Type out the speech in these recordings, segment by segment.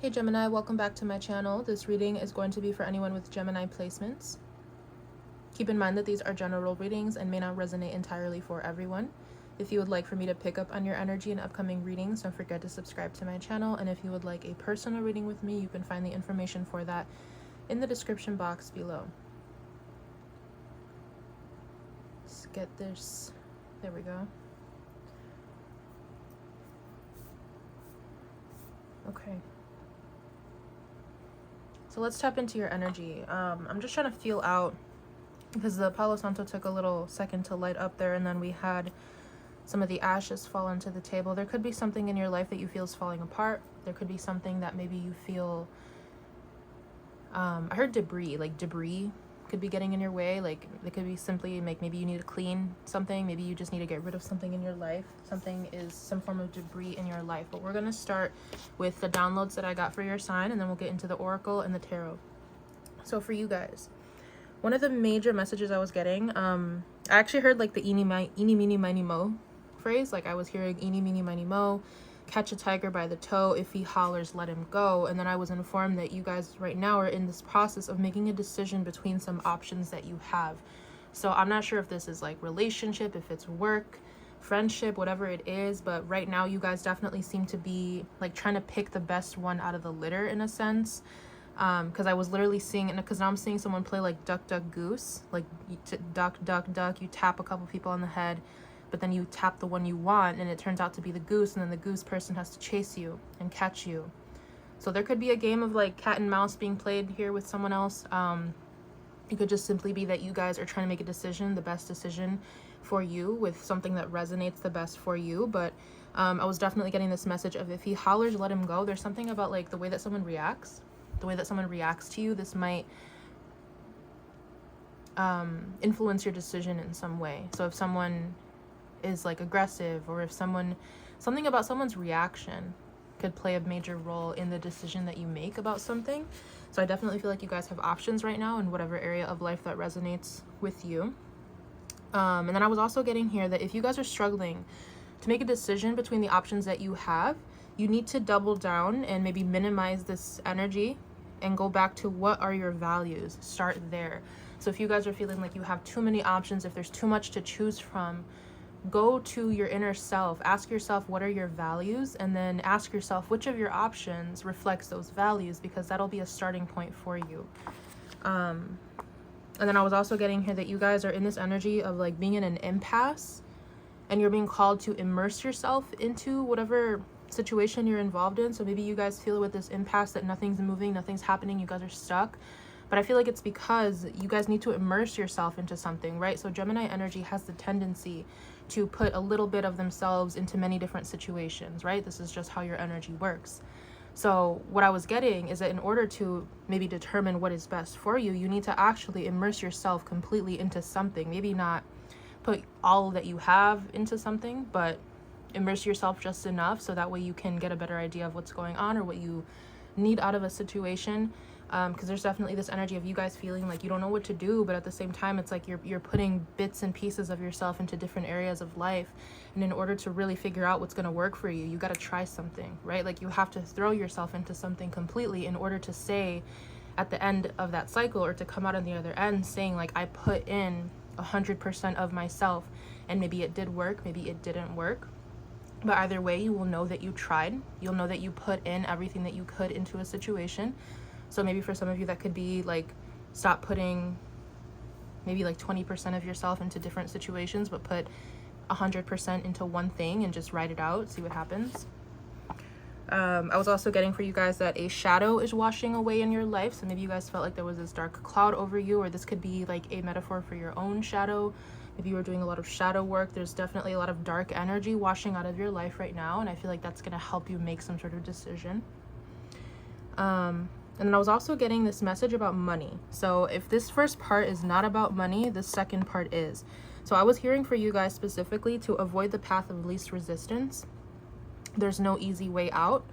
Hey Gemini, welcome back to my channel. This reading is going to be for anyone with Gemini placements. Keep in mind that these are general readings and may not resonate entirely for everyone. If you would like for me to pick up on your energy in upcoming readings, don't forget to subscribe to my channel. And if you would like a personal reading with me, you can find the information for that in the description box below. Let's get this. There we go. Okay. So let's tap into your energy. I'm just trying to feel out, because the Palo Santo took a little second to light up there, and then we had some of the ashes fall into the table. There could be something in your life that you feel is falling apart. There could be something that maybe you feel, I heard debris, like debris could be getting in your way. Like it could be simply like maybe you need to clean something, maybe you just need to get rid of something in your life. Something is some form of debris in your life. But we're going to start with the downloads that I got for your sign, and then we'll get into the oracle and the tarot. So for you guys, one of the major messages I was getting, I actually heard like the eeny, meeny, miny, mo phrase. Like I was hearing eeny, meeny, miny, mo, catch a tiger by the toe. If he hollers, let him go. And then I was informed that you guys right now are in this process of making a decision between some options that you have. So I'm not sure if this is like relationship, if it's work, friendship, whatever it is, but right now you guys definitely seem to be like trying to pick the best one out of the litter in a sense. Because I was literally seeing, and because now I'm seeing someone play like duck, duck, goose, like duck, duck, duck. You tap a couple people on the head, but then you tap the one you want, and it turns out to be the goose, and then the goose person has to chase you and catch you. So there could be a game of like cat and mouse being played here with someone else. It could just simply be that you guys are trying to make a decision, the best decision for you, with something that resonates the best for you. But I was definitely getting this message of if he hollers, let him go. There's something about like the way that someone reacts. The way that someone reacts to you, this might influence your decision in some way. So if someone is like aggressive, or if something about someone's reaction could play a major role in the decision that you make about something. So I definitely feel like you guys have options right now in whatever area of life that resonates with you. And then I was also getting here that if you guys are struggling to make a decision between the options that you have, you need to double down and maybe minimize this energy and go back to what are your values. Start there. So if you guys are feeling like you have too many options, if there's too much to choose from, go to your inner self. Ask yourself, what are your values? And then ask yourself which of your options reflects those values, because that'll be a starting point for you. And then I was also getting here that you guys are in this energy of like being in an impasse, and you're being called to immerse yourself into whatever situation you're involved in. So maybe you guys feel with this impasse that nothing's moving, nothing's happening, you guys are stuck. But I feel like it's because you guys need to immerse yourself into something, right? So Gemini energy has the tendency to put a little bit of themselves into many different situations, right? This is just how your energy works. So what I was getting is that in order to maybe determine what is best for you, you need to actually immerse yourself completely into something. Maybe not put all that you have into something, but immerse yourself just enough so that way you can get a better idea of what's going on or what you need out of a situation. Because there's definitely this energy of you guys feeling like you don't know what to do, but at the same time it's like you're putting bits and pieces of yourself into different areas of life, and in order to really figure out what's going to work for you, you got to try something, right? Like you have to throw yourself into something completely in order to say at the end of that cycle, or to come out on the other end saying like I put in 100% of myself, and maybe it did work, maybe it didn't work. But either way, you will know that you tried. You'll know that you put in everything that you could into a situation. So maybe for some of you that could be like, stop putting maybe like 20% of yourself into different situations, but put 100% into one thing and just write it out, see what happens. I was also getting for you guys that a shadow is washing away in your life. So maybe you guys felt like there was this dark cloud over you, or this could be like a metaphor for your own shadow. If you were doing a lot of shadow work, there's definitely a lot of dark energy washing out of your life right now, and I feel like that's going to help you make some sort of decision. And then I was also getting this message about money. So if this first part is not about money, the second part is. So I was hearing for you guys specifically to avoid the path of least resistance. There's no easy way out.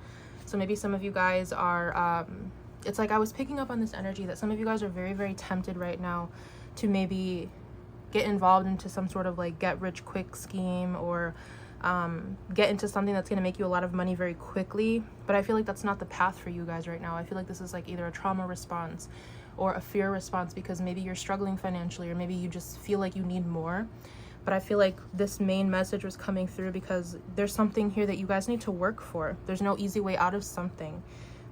So maybe some of you guys are, it's like I was picking up on this energy that some of you guys are very, very tempted right now to maybe get involved into some sort of like get rich quick scheme, or get into something that's going to make you a lot of money very quickly. But I feel like that's not the path for you guys right now. I feel like this is like either a trauma response or a fear response, because maybe you're struggling financially, or maybe you just feel like you need more. But I feel like this main message was coming through because there's something here that you guys need to work for. There's no easy way out of something.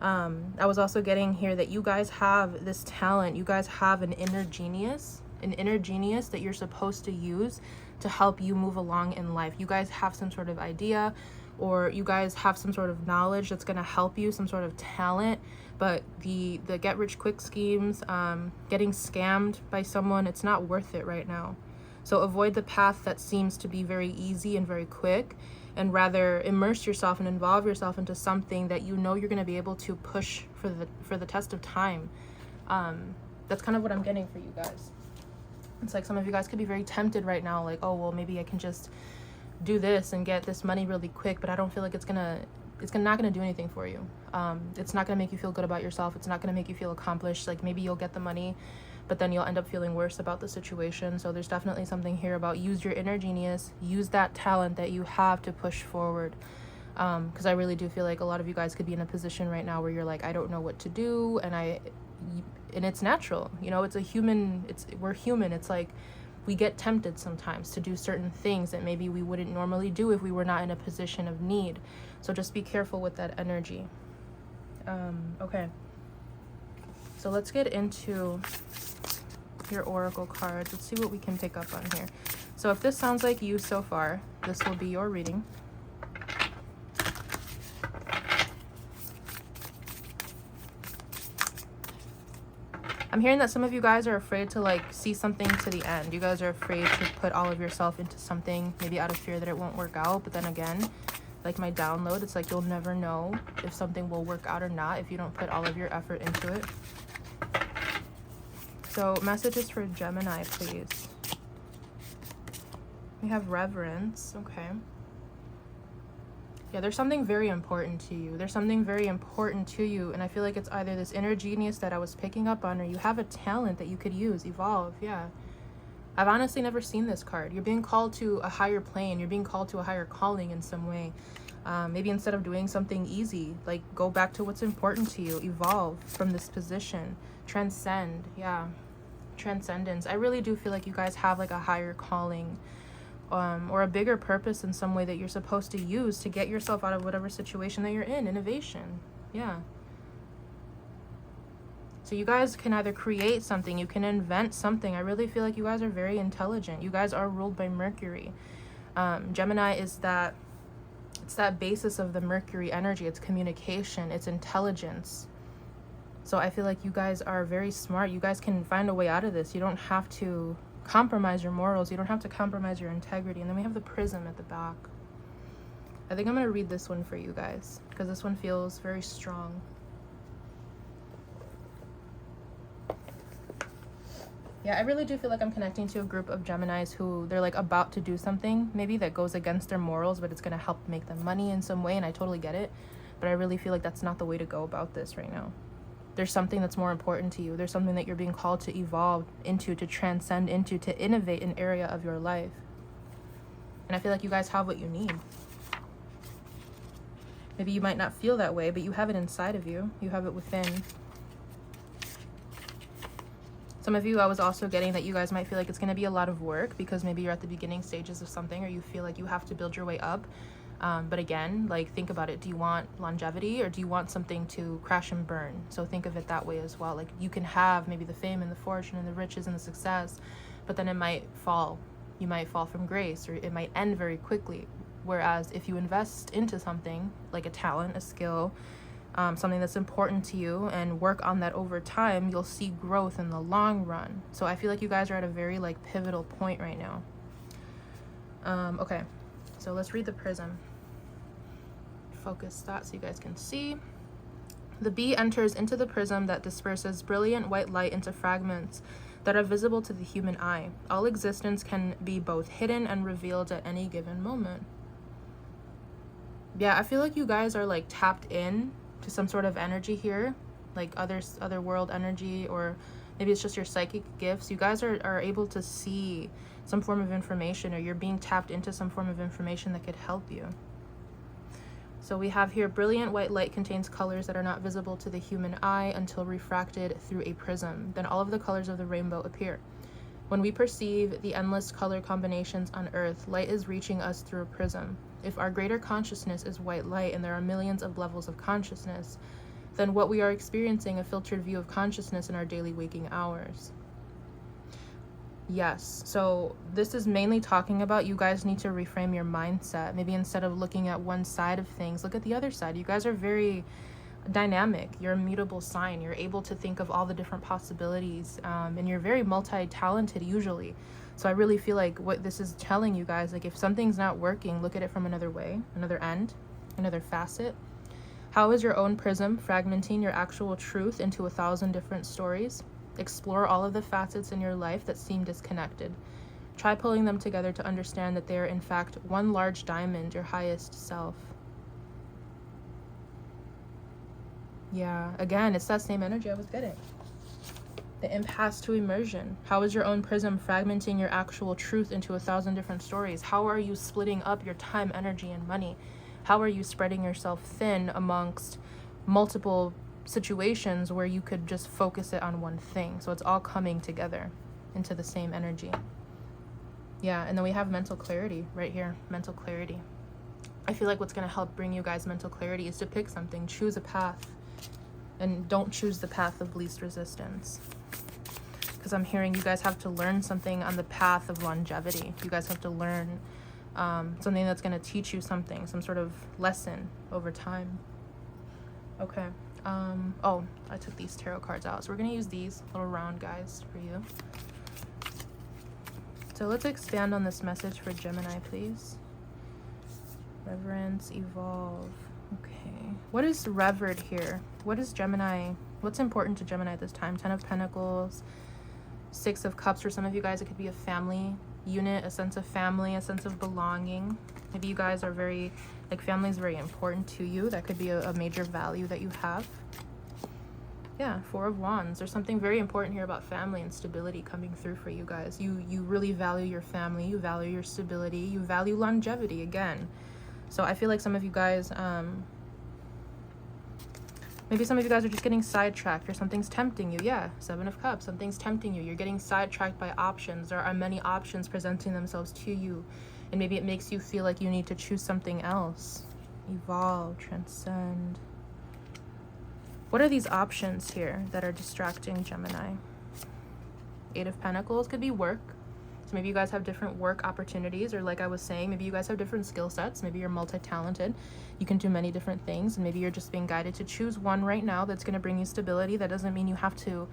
I was also getting here that you guys have this talent. You guys have an inner genius that you're supposed to use to help you move along in life. You guys have some sort of idea, or you guys have some sort of knowledge that's going to help you, some sort of talent. But the get rich quick schemes, getting scammed by someone, it's not worth it right now. So avoid the path that seems to be very easy and very quick, and rather immerse yourself and involve yourself into something that you know you're going to be able to push for the test of time. That's kind of what I'm getting for you guys. It's like some of you guys could be very tempted right now, like, oh, well, maybe I can just do this and get this money really quick, but I don't feel like it's not gonna do anything for you. It's not gonna make you feel good about yourself. It's not gonna make you feel accomplished. Like, maybe you'll get the money, but then you'll end up feeling worse about the situation. So there's definitely something here about use your inner genius, use that talent that you have to push forward. Because I really do feel like a lot of you guys could be in a position right now where you're like, I don't know what to do, and it's natural, you know, we're human. It's like we get tempted sometimes to do certain things that maybe we wouldn't normally do if we were not in a position of need. So just be careful with that energy. Okay, so let's get into your oracle cards. Let's see what we can pick up on here. So if this sounds like you so far, this will be your reading. I'm hearing that some of you guys are afraid to like see something to the end. You guys are afraid to put all of yourself into something, maybe out of fear that it won't work out. But then again, like my download, it's like you'll never know if something will work out or not if you don't put all of your effort into it. So messages for Gemini, please. We have reverence. Okay. Yeah, there's something very important to you. There's something very important to you. And I feel like it's either this inner genius that I was picking up on, or you have a talent that you could use, evolve. Yeah. I've honestly never seen this card. You're being called to a higher plane. You're being called to a higher calling in some way. Maybe instead of doing something easy, like go back to what's important to you. Evolve from this position. Transcend. Yeah. Transcendence. I really do feel like you guys have like a higher calling. Or a bigger purpose in some way that you're supposed to use to get yourself out of whatever situation that you're in. Innovation. Yeah. So you guys can either create something, you can invent something. I really feel like you guys are very intelligent. You guys are ruled by Mercury. Gemini is it's that basis of the Mercury energy. It's communication, it's intelligence. So I feel like you guys are very smart. You guys can find a way out of this. You don't have to compromise your morals. You don't have to compromise your integrity. And then we have the prism at the back. I think I'm going to read this one for you guys because this one feels very strong. Yeah, I really do feel like I'm connecting to a group of Geminis who they're like about to do something maybe that goes against their morals, but it's going to help make them money in some way. And I totally get it. But I really feel like that's not the way to go about this right now. There's something that's more important to you. There's something that you're being called to evolve into, to transcend into, to innovate an area of your life. And I feel like you guys have what you need. Maybe you might not feel that way, but you have it inside of you. You have it within. Some of you, I was also getting that you guys might feel like it's going to be a lot of work because maybe you're at the beginning stages of something, or you feel like you have to build your way up. But again, like, think about it. Do you want longevity, or do you want something to crash and burn? So think of it that way as well. Like, you can have maybe the fame and the fortune and the riches and the success, but then it might fall. You might fall from grace, or it might end very quickly. Whereas if you invest into something like a talent, a skill, something that's important to you, and work on that over time, you'll see growth in the long run. So I feel like you guys are at a very like pivotal point right now. Okay, so let's read the prism. Focus that so you guys can see. The bee enters into the prism that disperses brilliant white light into fragments that are visible to the human eye. All existence can be both hidden and revealed at any given moment. Yeah, I feel like you guys are like tapped in to some sort of energy here, like other world energy, or Maybe it's just your psychic gifts. You guys are able to see some form of information, or you're being tapped into some form of information that could help you. So we have here, brilliant white light contains colors that are not visible to the human eye until refracted through a prism. Then all of the colors of the rainbow appear. When we perceive the endless color combinations on Earth, light is reaching us through a prism. If our greater consciousness is white light and there are millions of levels of consciousness, then what we are experiencing a filtered view of consciousness in our daily waking hours. Yes, so this is mainly talking about you guys need to reframe your mindset. Maybe instead of looking at one side of things, look at the other side. You guys are very dynamic. You're a mutable sign. You're able to think of all the different possibilities, and you're very multi-talented usually. So I really feel like what this is telling you guys, like if something's not working, look at it from another way, another end, another facet. How is your own prism fragmenting your actual truth into 1,000 different stories? Explore all of the facets in your life that seem disconnected. Try pulling them together to understand that they are in fact one large diamond, your highest self. Yeah, again, it's that same energy I was getting. The impasse to immersion. How is your own prism fragmenting your actual truth into 1,000 different stories? How are you splitting up your time, energy, and money? How are you spreading yourself thin amongst multiple situations where you could just focus it on one thing? So it's all coming together into the same energy. Yeah, and then we have mental clarity right here. Mental clarity. I feel like what's going to help bring you guys mental clarity is to pick something, choose a path, and don't choose the path of least resistance. Because I'm hearing you guys have to learn something on the path of longevity. You guys have to learn something that's going to teach you something, some sort of lesson over time. Okay. Oh, I took these tarot cards out. So we're going to use these little round guys for you. So let's expand on this message for Gemini, please. Reverence, evolve. Okay. What is revered here? What is Gemini? What's important to Gemini at this time? 10 of Pentacles, 6 of Cups. For some of you guys, it could be a family unit, a sense of family, a sense of belonging. Maybe you guys are very, like, family is very important to you. That could be a major value that you have. Yeah, 4 of Wands. There's something very important here about family and stability coming through for you guys. You really value your family. You value your stability. You value longevity again. So I feel like some of you guys, maybe some of you guys are just getting sidetracked, or something's tempting you. Yeah, 7 of Cups. Something's tempting you. You're getting sidetracked by options. There are many options presenting themselves to you. And maybe it makes you feel like you need to choose something else. Evolve, transcend. What are these options here that are distracting Gemini? 8 of Pentacles could be work. So maybe you guys have different work opportunities, or like I was saying, maybe you guys have different skill sets. Maybe you're multi-talented. You can do many different things, and maybe you're just being guided to choose one right now that's going to bring you stability. That doesn't mean you have to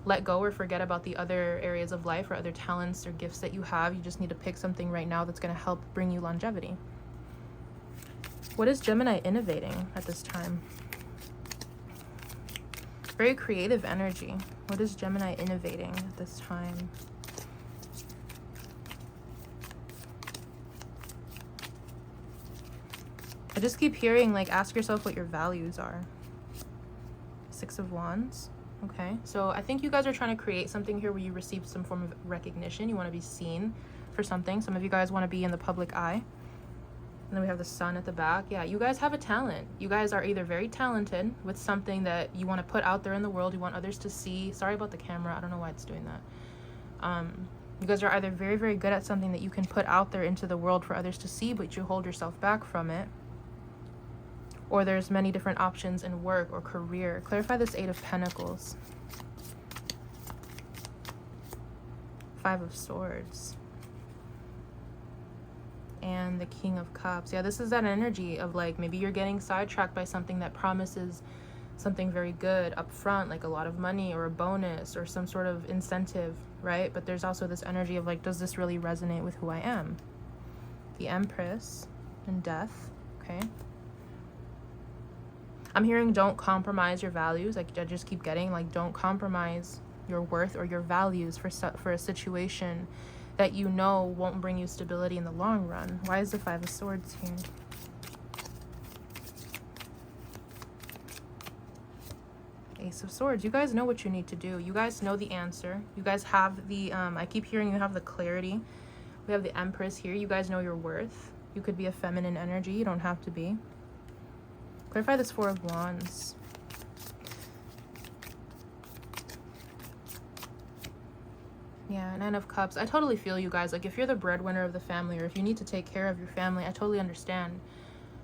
let go or forget about the other areas of life or other talents or gifts that you have. You just need to pick something right now that's going to help bring you longevity. What is Gemini innovating at this time? Very creative energy. What is Gemini innovating at this time? I just keep hearing, like, ask yourself what your values are. 6 of Wands. Okay, so I think you guys are trying to create something here where you receive some form of recognition. You want to be seen for something. Some of you guys want to be in the public eye. And then we have the Sun at the back. Yeah, you guys have a talent. You guys are either very talented with something that you want to put out there in the world. You want others to see. Sorry about the camera. I don't know why it's doing that. You guys are either very, very good at something that you can put out there into the world for others to see, but you hold yourself back from it. Or there's many different options in work or career. Clarify this 8 of Pentacles. 5 of Swords. And the King of Cups. Yeah, this is that energy of, like, maybe you're getting sidetracked by something that promises something very good up front, like a lot of money or a bonus or some sort of incentive, right? But there's also this energy of, like, does this really resonate with who I am? The Empress and Death. Okay. I'm hearing don't compromise your values. Like, I just keep getting, like, don't compromise your worth or your values for a situation that you know won't bring you stability in the long run. Why is the 5 of Swords here? Ace of Swords. You guys know what you need to do. You guys know the answer. You guys have the, I keep hearing you have the clarity. We have the Empress here. You guys know your worth. You could be a feminine energy. You don't have to be. Clarify this Four of Wands. Yeah, Nine of Cups. I totally feel you guys. Like, if you're the breadwinner of the family, or if you need to take care of your family, I totally understand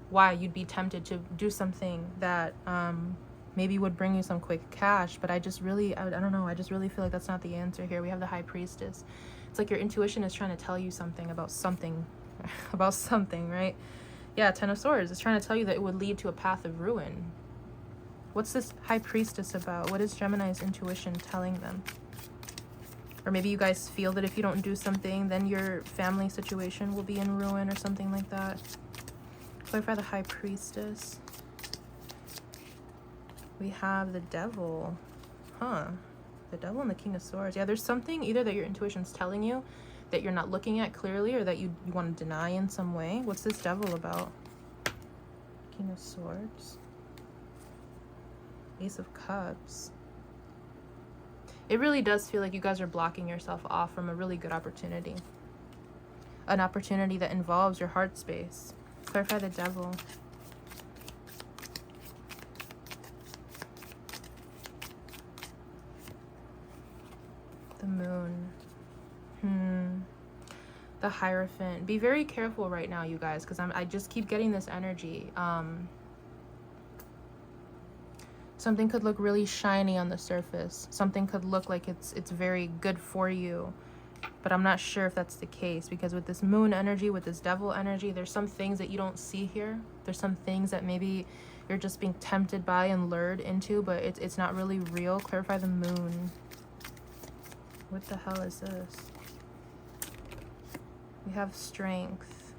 why you'd be tempted to do something that maybe would bring you some quick cash. But I just really, I don't know, I just really feel like that's not the answer here. We have the High Priestess. It's like your intuition is trying to tell you something about something, about something, right? Yeah, Ten of Swords. It's trying to tell you that it would lead to a path of ruin. What's this High Priestess about? What is Gemini's intuition telling them? Or maybe you guys feel that if you don't do something, then your family situation will be in ruin or something like that. Clarify the High Priestess. We have the Devil. Huh. The Devil and the King of Swords. Yeah, there's something either that your intuition's telling you that you're not looking at clearly, or that you want to deny in some way. What's this Devil about? King of Swords. Ace of Cups. It really does feel like you guys are blocking yourself off from a really good opportunity. An opportunity that involves your heart space. Clarify the Devil. The Moon. The Hierophant. Be very careful right now, you guys, because I just keep getting this energy. Something could look really shiny on the surface. Something could look like it's very good for you, but I'm not sure if that's the case, because with this Moon energy, with this Devil energy, there's some things that you don't see here. There's some things that maybe you're just being tempted by and lured into, but it's not really real. Clarify the Moon. What the hell is this? We have Strength.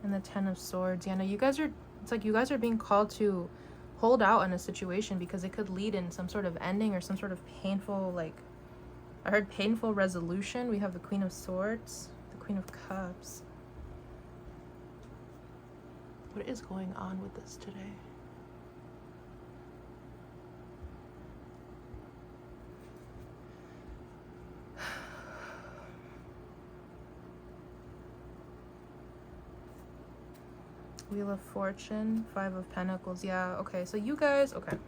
And the Ten of Swords. Yeah, no, you guys are, it's like you guys are being called to hold out in a situation, because it could lead in some sort of ending or some sort of painful, like, I heard painful resolution. We have the Queen of Swords, the Queen of Cups. What is going on with this today? Wheel of Fortune, Five of Pentacles. Yeah, okay, so you guys, okay,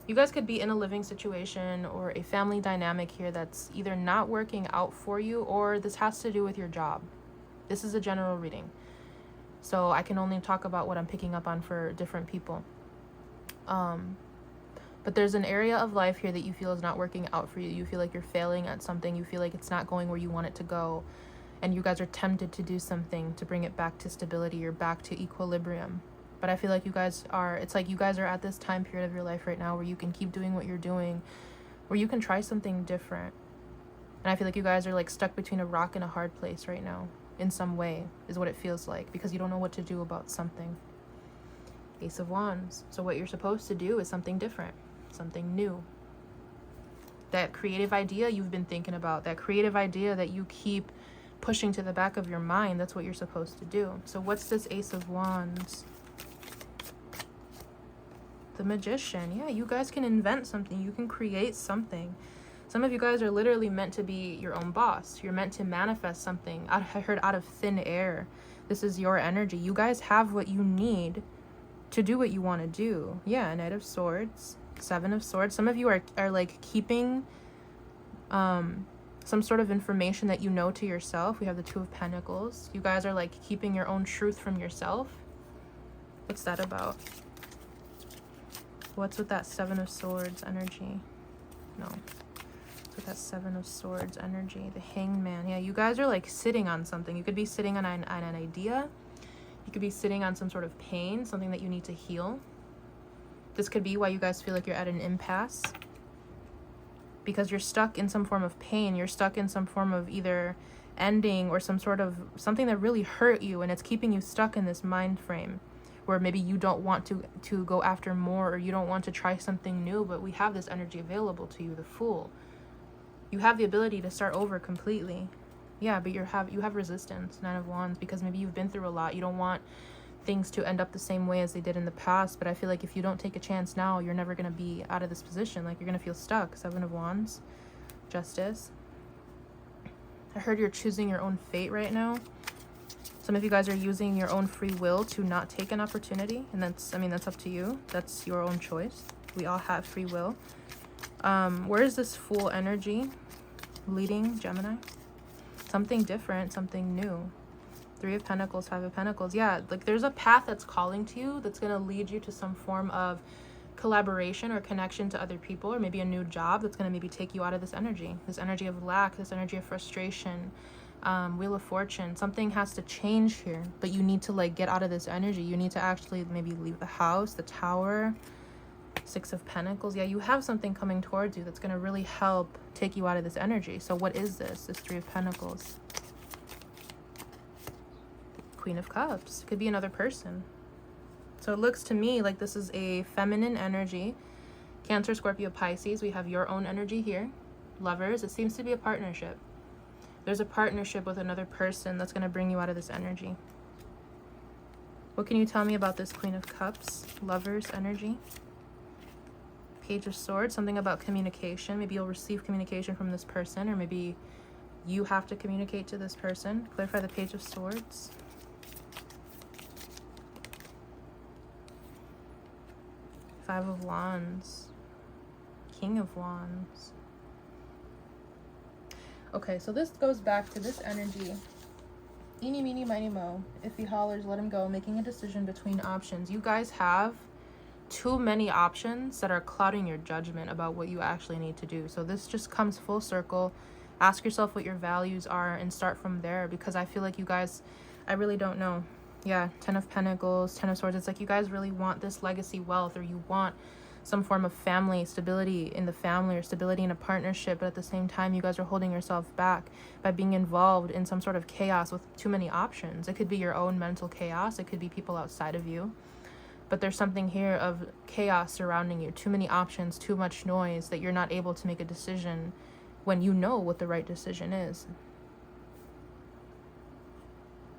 you guys could be in a living situation or a family dynamic here that's either not working out for you, or this has to do with your job. This is a general reading, so I can only talk about what I'm picking up on for different people. But there's an area of life here that you feel is not working out for you. You feel like you're failing at something. You feel like it's not going where you want it to go. And you guys are tempted to do something to bring it back to stability or back to equilibrium. But I feel like you guys are, it's like you guys are at this time period of your life right now where you can keep doing what you're doing, where you can try something different. And I feel like you guys are like stuck between a rock and a hard place right now, in some way, is what it feels like, because you don't know what to do about something. Ace of Wands. So what you're supposed to do is something different, something new. That creative idea you've been thinking about, that creative idea that you keep pushing to the back of your mind, that's what you're supposed to do. So what's this Ace of Wands? The Magician. Yeah, you guys can invent something. You can create something. Some of you guys are literally meant to be your own boss. You're meant to manifest something. I heard out of thin air. This is your energy. You guys have what you need to do what you want to do. Yeah, Knight of Swords, Seven of Swords. Some of you are like keeping some sort of information that you know to yourself. We have the Two of Pentacles. You guys are like keeping your own truth from yourself. What's that about? What's with that Seven of Swords energy? No. What's with that Seven of Swords energy? The Hanged Man. Yeah, you guys are like sitting on something. You could be sitting on an idea. You could be sitting on some sort of pain, something that you need to heal. This could be why you guys feel like you're at an impasse, because you're stuck in some form of pain. You're stuck in some form of either ending or some sort of something that really hurt you, and it's keeping you stuck in this mind frame where maybe you don't want to go after more, or you don't want to try something new. But we have this energy available to you, the Fool. You have the ability to start over completely. Yeah, but you have resistance, Nine of Wands, because maybe you've been through a lot. You don't want things to end up the same way as they did in the past. But I feel like if you don't take a chance now, you're never going to be out of this position. Like, you're going to feel stuck. 7 of Wands, Justice. I heard you're choosing your own fate right now. Some of you guys are using your own free will to not take an opportunity. And that's, I mean, that's up to you. That's your own choice. We all have free will. Where is this Fool energy leading, Gemini? Something different, something new. 3 of Pentacles, 5 of Pentacles. Yeah, like there's a path that's calling to you that's going to lead you to some form of collaboration or connection to other people, or maybe a new job that's going to maybe take you out of this energy of lack, this energy of frustration. Wheel of Fortune. Something has to change here, but you need to like get out of this energy. You need to actually maybe leave the house. The Tower, 6 of Pentacles. Yeah, you have something coming towards you that's going to really help take you out of this energy. So what is this? This 3 of Pentacles. Queen of Cups. Could be another person. So it looks to me like this is a feminine energy. Cancer, Scorpio, Pisces. We have your own energy here. Lovers. It seems to be a partnership. There's a partnership with another person that's going to bring you out of this energy. What can you tell me about this Queen of Cups? Lovers energy. Page of Swords. Something about communication. Maybe you'll receive communication from this person, or maybe you have to communicate to this person. Clarify the Page of Swords. Five of Wands. King of Wands. Okay, so this goes back to this energy. Eeny, meeny, miny, mo. If he hollers, let him go. Making a decision between options. You guys have too many options that are clouding your judgment about what you actually need to do. So this just comes full circle. Ask yourself what your values are and start from there, because I feel like you guys, I really don't know. Yeah, 10 of Pentacles, 10 of Swords. It's like you guys really want this legacy wealth, or you want some form of family, stability in the family, or stability in a partnership. But at the same time, you guys are holding yourself back by being involved in some sort of chaos with too many options. It could be your own mental chaos. It could be people outside of you. But there's something here of chaos surrounding you. Too many options, too much noise, that you're not able to make a decision when you know what the right decision is.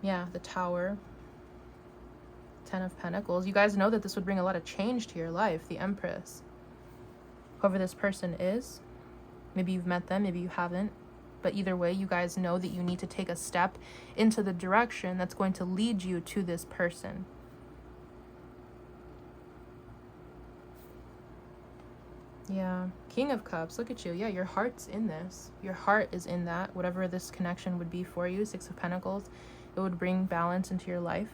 Yeah, the Tower. 10 of Pentacles. You guys know that this would bring a lot of change to your life. The Empress. Whoever this person is, maybe you've met them, maybe you haven't, but either way, you guys know that you need to take a step into the direction that's going to lead you to this person. Yeah, King of Cups. Look at you. Yeah, your heart's in this. Your heart is in that. Whatever this connection would be for you. 6 of Pentacles. It would bring balance into your life.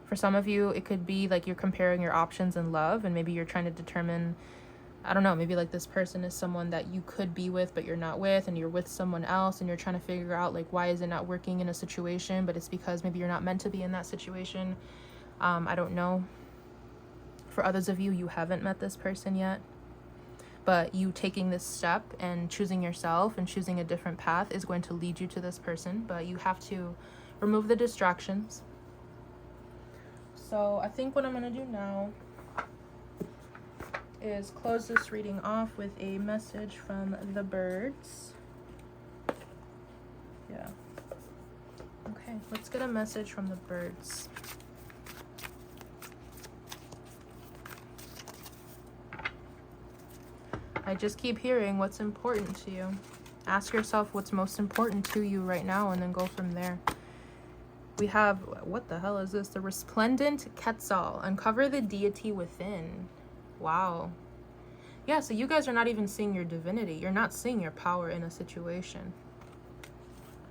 For some of you, it could be like you're comparing your options in love, and maybe you're trying to determine, I don't know, maybe like this person is someone that you could be with, but you're not with, and you're with someone else, and you're trying to figure out like, why is it not working in a situation? But it's because maybe you're not meant to be in that situation. I don't know. For others of you, you haven't met this person yet, but you taking this step and choosing yourself and choosing a different path is going to lead you to this person. But you have to remove the distractions. So I think what I'm going to do now is close this reading off with a message from the birds. Yeah. Okay, let's get a message from the birds. I just keep hearing what's important to you. Ask yourself what's most important to you right now, and then go from there. We have, what the hell is this? The Resplendent Quetzal. Uncover the deity within. Wow. Yeah, so you guys are not even seeing your divinity. You're not seeing your power in a situation.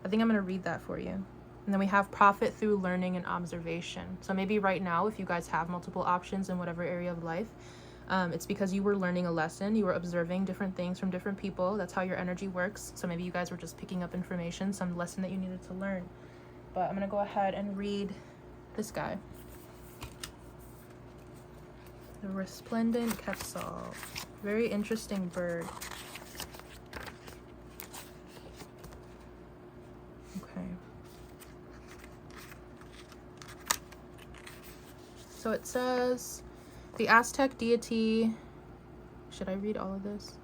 I think I'm going to read that for you. And then we have Profit through learning and observation. So maybe right now, if you guys have multiple options in whatever area of life, it's because you were learning a lesson. You were observing different things from different people. That's how your energy works. So maybe you guys were just picking up information, some lesson that you needed to learn. But I'm going to go ahead and read this guy. The Resplendent Quetzal. Very interesting bird. Okay. So it says, the Aztec deity... Should I read all of this?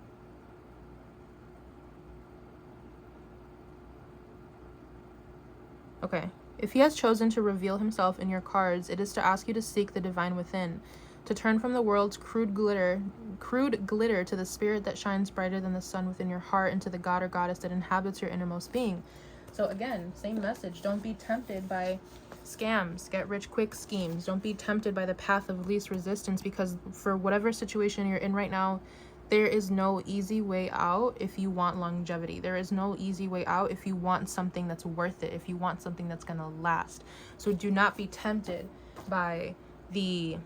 Okay. If he has chosen to reveal himself in your cards, it is to ask you to seek the divine within, to turn from the world's crude glitter to the spirit that shines brighter than the sun within your heart, and to the god or goddess that inhabits your innermost being. So again, same message. Don't be tempted by scams, get rich quick schemes. Don't be tempted by the path of least resistance, because for whatever situation you're in right now, there is no easy way out if you want longevity. There is no easy way out if you want something that's worth it, if you want something that's gonna last. So do not be tempted by the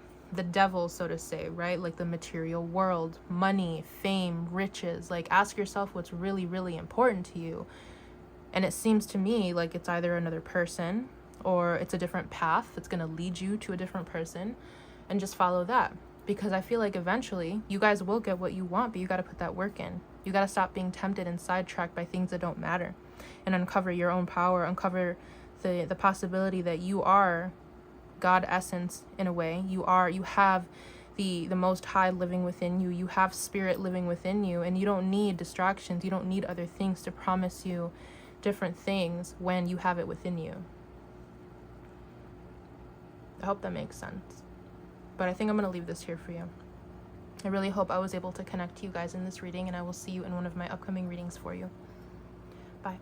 devil, so to say, right? Like the material world, money, fame, riches. Like, ask yourself what's really, really important to you. And it seems to me like it's either another person or it's a different path that's gonna lead you to a different person, and just follow that. Because I feel like eventually you guys will get what you want, but you got to put that work in. You got to stop being tempted and sidetracked by things that don't matter, and uncover your own power, uncover the possibility that you are God essence in a way. You have the Most High living within you. You have spirit living within you, and you don't need distractions. You don't need other things to promise you different things when you have it within you. I hope that makes sense. But I think I'm going to leave this here for you. I really hope I was able to connect to you guys in this reading, and I will see you in one of my upcoming readings for you. Bye.